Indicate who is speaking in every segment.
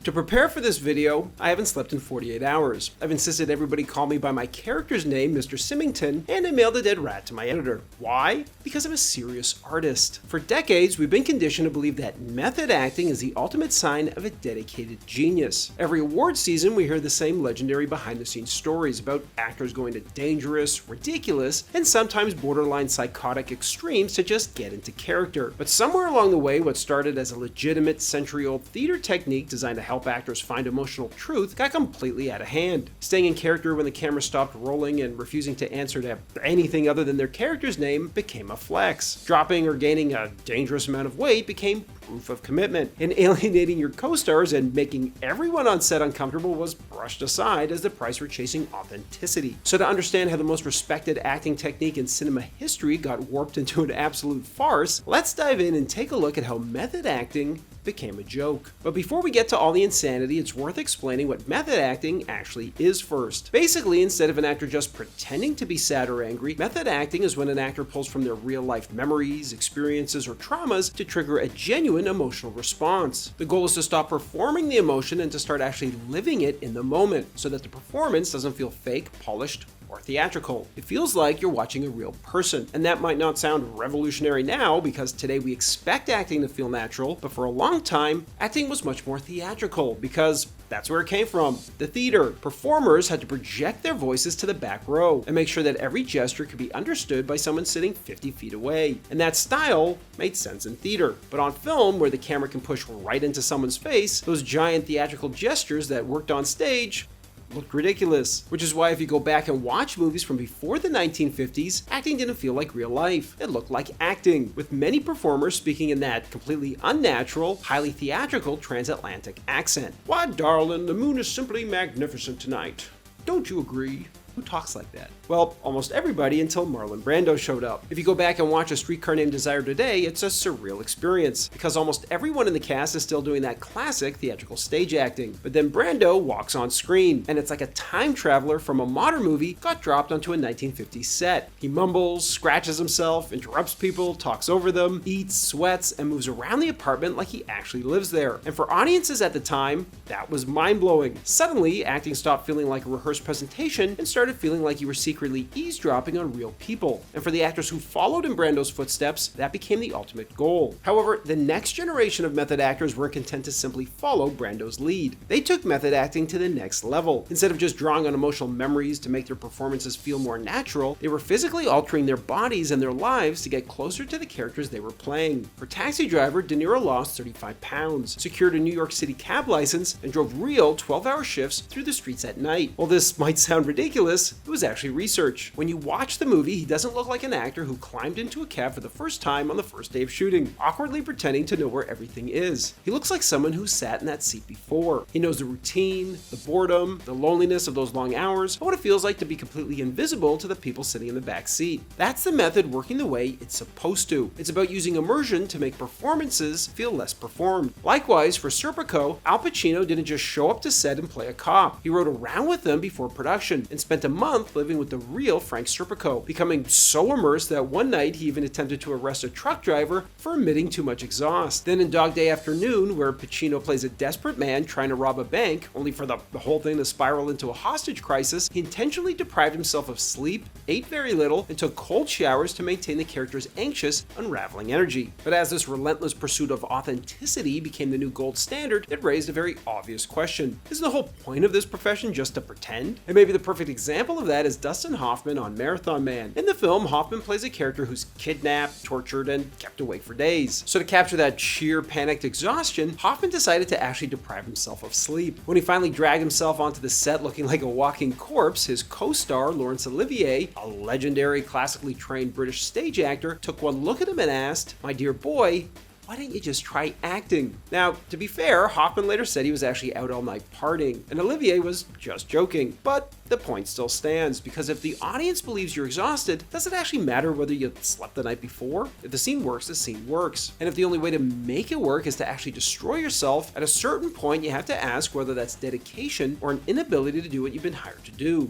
Speaker 1: To prepare for this video, I haven't slept in 48 hours. I've insisted everybody call me by my character's name, Mr. Symington, and I mailed a dead rat to my editor. Why? Because I'm a serious artist. For decades, we've been conditioned to believe that method acting is the ultimate sign of a dedicated genius. Every award season, we hear the same legendary behind-the-scenes stories about actors going to dangerous, ridiculous, and sometimes borderline psychotic extremes to just get into character. But somewhere along the way, what started as a legitimate century-old theater technique designed to help actors find emotional truth got completely out of hand. Staying in character when the camera stopped rolling and refusing to answer to anything other than their character's name became a flex. Dropping or gaining a dangerous amount of weight became proof of commitment. And alienating your co-stars and making everyone on set uncomfortable was brushed aside as the price for chasing authenticity. So to understand how the most respected acting technique in cinema history got warped into an absolute farce, let's dive in and take a look at how method acting became a joke. But before we get to all the insanity, it's worth explaining what method acting actually is first. Basically, instead of an actor just pretending to be sad or angry, method acting is when an actor pulls from their real-life memories, experiences, or traumas to trigger a genuine emotional response. The goal is to stop performing the emotion and to start actually living it in the moment, so that the performance doesn't feel fake, polished, or theatrical. It feels like you're watching a real person. And that might not sound revolutionary now because today we expect acting to feel natural, but for a long time, acting was much more theatrical because that's where it came from. The theater. Performers had to project their voices to the back row and make sure that every gesture could be understood by someone sitting 50 feet away. And that style made sense in theater. But on film, where the camera can push right into someone's face, those giant theatrical gestures that worked on stage looked ridiculous. Which is why if you go back and watch movies from before the 1950s, acting didn't feel like real life. It looked like acting, with many performers speaking in that completely unnatural, highly theatrical transatlantic accent. Why, darling, the moon is simply magnificent tonight. Don't you agree? Who talks like that? Well, almost everybody until Marlon Brando showed up. If you go back and watch A Streetcar Named Desire today, it's a surreal experience, because almost everyone in the cast is still doing that classic theatrical stage acting. But then Brando walks on screen, and it's like a time traveler from a modern movie got dropped onto a 1950s set. He mumbles, scratches himself, interrupts people, talks over them, eats, sweats, and moves around the apartment like he actually lives there. And for audiences at the time, that was mind-blowing. Suddenly, acting stopped feeling like a rehearsed presentation and started feeling like you were secretly eavesdropping on real people. And for the actors who followed in Brando's footsteps, that became the ultimate goal. However, the next generation of method actors weren't content to simply follow Brando's lead. They took method acting to the next level. Instead of just drawing on emotional memories to make their performances feel more natural, they were physically altering their bodies and their lives to get closer to the characters they were playing. For Taxi Driver, De Niro lost 35 pounds, secured a New York City cab license, and drove real 12-hour shifts through the streets at night. While this might sound ridiculous, it was actually research. When you watch the movie, he doesn't look like an actor who climbed into a cab for the first time on the first day of shooting, awkwardly pretending to know where everything is. He looks like someone who sat in that seat before. He knows the routine, the boredom, the loneliness of those long hours, and what it feels like to be completely invisible to the people sitting in the back seat. That's the method working the way it's supposed to. It's about using immersion to make performances feel less performed. Likewise, for Serpico, Al Pacino didn't just show up to set and play a cop. He rode around with them before production and spent a month living with the real Frank Serpico, becoming so immersed that one night he even attempted to arrest a truck driver for emitting too much exhaust. Then in Dog Day Afternoon, where Pacino plays a desperate man trying to rob a bank, only for the whole thing to spiral into a hostage crisis, he intentionally deprived himself of sleep, ate very little, and took cold showers to maintain the character's anxious, unraveling energy. But as this relentless pursuit of authenticity became the new gold standard, it raised a very obvious question. Isn't the whole point of this profession just to pretend? And maybe the perfect example of that is Dustin Hoffman on Marathon Man. In the film, Hoffman plays a character who's kidnapped, tortured, and kept awake for days. So to capture that sheer panicked exhaustion, Hoffman decided to actually deprive himself of sleep. When he finally dragged himself onto the set looking like a walking corpse, his co-star, Laurence Olivier, a legendary classically trained British stage actor, took one look at him and asked, "My dear boy, why didn't you just try acting?" Now, to be fair, Hoffman later said he was actually out all night partying, and Olivier was just joking. But the point still stands, because if the audience believes you're exhausted, does it actually matter whether you slept the night before? If the scene works, the scene works. And if the only way to make it work is to actually destroy yourself, at a certain point you have to ask whether that's dedication or an inability to do what you've been hired to do.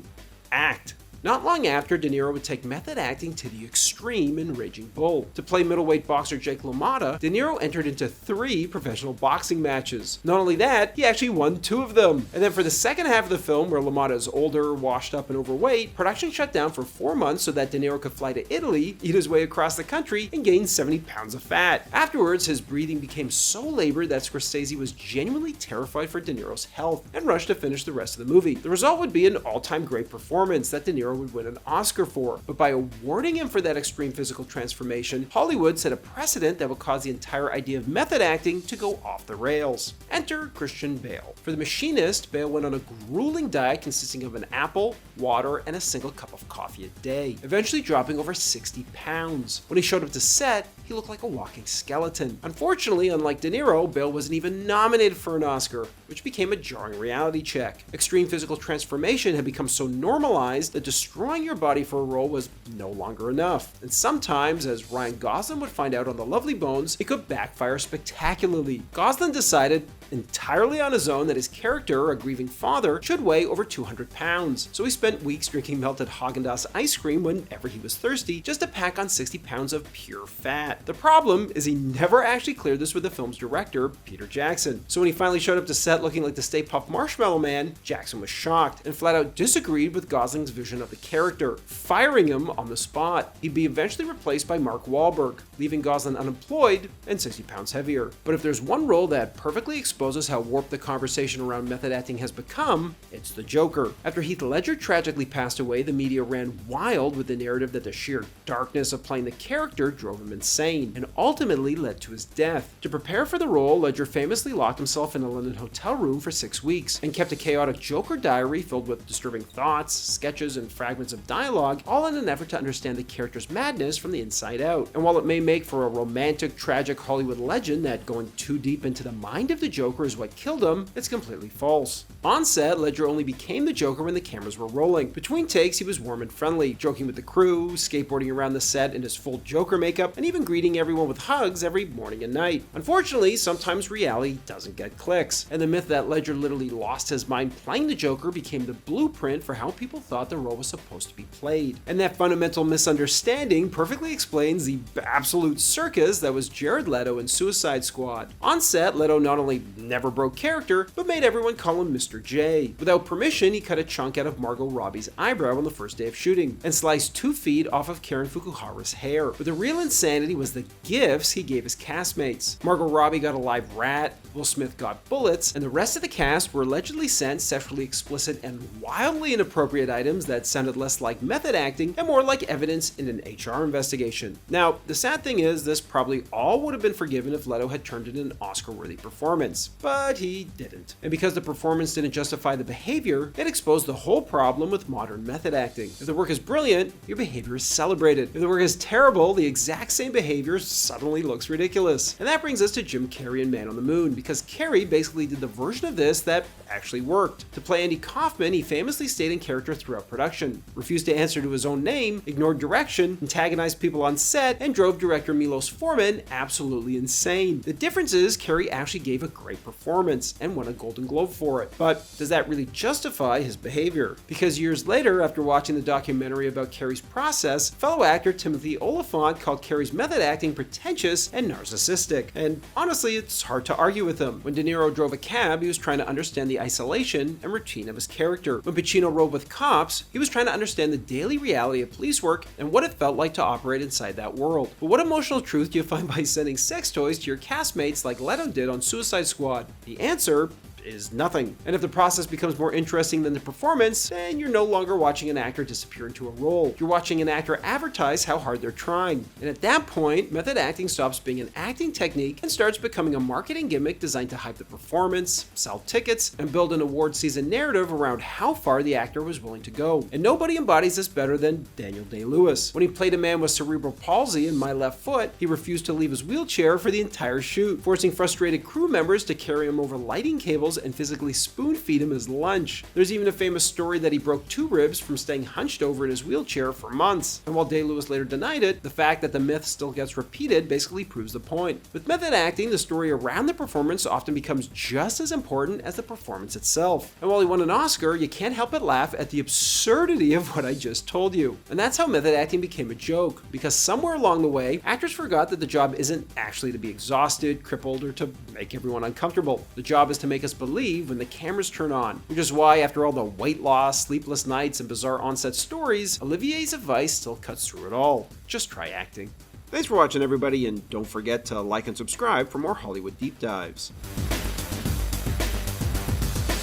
Speaker 1: Act. Not long after, De Niro would take method acting to the extreme in Raging Bull. To play middleweight boxer Jake LaMotta, De Niro entered into 3 professional boxing matches. Not only that, he actually won 2 of them. And then for the second half of the film, where LaMotta is older, washed up, and overweight, production shut down for 4 months so that De Niro could fly to Italy, eat his way across the country, and gain 70 pounds of fat. Afterwards, his breathing became so labored that Scorsese was genuinely terrified for De Niro's health and rushed to finish the rest of the movie. The result would be an all-time great performance that De Niro would win an Oscar for, but by awarding him for that extreme physical transformation, Hollywood set a precedent that would cause the entire idea of method acting to go off the rails. Enter Christian Bale. For The Machinist, Bale went on a grueling diet consisting of an apple, water, and a single cup of coffee a day, eventually dropping over 60 pounds. When he showed up to set, he looked like a walking skeleton. Unfortunately, unlike De Niro, Bale wasn't even nominated for an Oscar, which became a jarring reality check. Extreme physical transformation had become so normalized that destroying your body for a role was no longer enough. And sometimes, as Ryan Gosling would find out on The Lovely Bones, it could backfire spectacularly. Gosling decided, entirely on his own, that his character, a grieving father, should weigh over 200 pounds. So he spent weeks drinking melted Haagen-Dazs ice cream whenever he was thirsty, just to pack on 60 pounds of pure fat. The problem is he never actually cleared this with the film's director, Peter Jackson. So when he finally showed up to set looking like the Stay Puft Marshmallow Man, Jackson was shocked and flat out disagreed with Gosling's vision of the character, firing him on the spot. He'd be eventually replaced by Mark Wahlberg, leaving Gosling unemployed and 60 pounds heavier. But if there's one role that perfectly exposes how warped the conversation around method acting has become, it's the Joker. After Heath Ledger tragically passed away, the media ran wild with the narrative that the sheer darkness of playing the character drove him insane, and ultimately led to his death. To prepare for the role, Ledger famously locked himself in a London hotel room for 6 weeks, and kept a chaotic Joker diary filled with disturbing thoughts, sketches, and fragments of dialogue, all in an effort to understand the character's madness from the inside out. And while it may make for a romantic, tragic Hollywood legend that going too deep into the mind of the Joker is what killed him, it's completely false. On set, Ledger only became the Joker when the cameras were rolling. Between takes, he was warm and friendly, joking with the crew, skateboarding around the set in his full Joker makeup, and even greeting everyone with hugs every morning and night. Unfortunately, sometimes reality doesn't get clicks, and the myth that Ledger literally lost his mind playing the Joker became the blueprint for how people thought the role was supposed to be played. And that fundamental misunderstanding perfectly explains the absolute circus that was Jared Leto in Suicide Squad. On set, Leto not only never broke character, but made everyone call him Mr. J. Without permission, he cut a chunk out of Margot Robbie's eyebrow on the first day of shooting, and sliced 2 feet off of Karen Fukuhara's hair. But the real insanity was the gifts he gave his castmates. Margot Robbie got a live rat, Will Smith got bullets, and the rest of the cast were allegedly sent sexually explicit and wildly inappropriate items that sounded less like method acting and more like evidence in an HR investigation. Now, the sad thing is, this probably all would have been forgiven if Leto had turned in an Oscar-worthy performance, but he didn't. And because the performance didn't justify the behavior, it exposed the whole problem with modern method acting. If the work is brilliant, your behavior is celebrated. If the work is terrible, the exact same behavior suddenly looks ridiculous. And that brings us to Jim Carrey in Man on the Moon, because Carrey basically did the version of this that actually worked. To play Andy Kaufman, he famously stayed in character throughout production, refused to answer to his own name, ignored direction, antagonized people on set, and drove director Milos Forman absolutely insane. The difference is Carrey actually gave a great performance and won a Golden Globe for it. But does that really justify his behavior? Because years later, after watching the documentary about Carrey's process, fellow actor Timothy Olyphant called Carrey's method acting pretentious and narcissistic. And honestly, it's hard to argue with him. When De Niro drove a cab, he was trying to understand the isolation and routine of his character. When Pacino rode with cops, he was trying to understand the daily reality of police work and what it felt like to operate inside that world. But what emotional truth do you find by sending sex toys to your castmates like Leto did on Suicide Squad? The answer is nothing. And if the process becomes more interesting than the performance, then you're no longer watching an actor disappear into a role. You're watching an actor advertise how hard they're trying. And at that point, method acting stops being an acting technique and starts becoming a marketing gimmick designed to hype the performance, sell tickets, and build an award season narrative around how far the actor was willing to go. And nobody embodies this better than Daniel Day-Lewis. When he played a man with cerebral palsy in My Left Foot, he refused to leave his wheelchair for the entire shoot, forcing frustrated crew members to carry him over lighting cables meals and physically spoon-feed him his lunch. There's even a famous story that he broke 2 ribs from staying hunched over in his wheelchair for months. And while Day-Lewis later denied it, the fact that the myth still gets repeated basically proves the point. With method acting, the story around the performance often becomes just as important as the performance itself. And while he won an Oscar, you can't help but laugh at the absurdity of what I just told you. And that's how method acting became a joke, because somewhere along the way, actors forgot that the job isn't actually to be exhausted, crippled, or to make everyone uncomfortable. The job is to make us believe when the cameras turn on, which is why after all the weight loss, sleepless nights, and bizarre on-set stories, Olivier's advice still cuts through it all. Just try acting. Thanks for watching, everybody, and don't forget to like and subscribe for more Hollywood Deep Dives.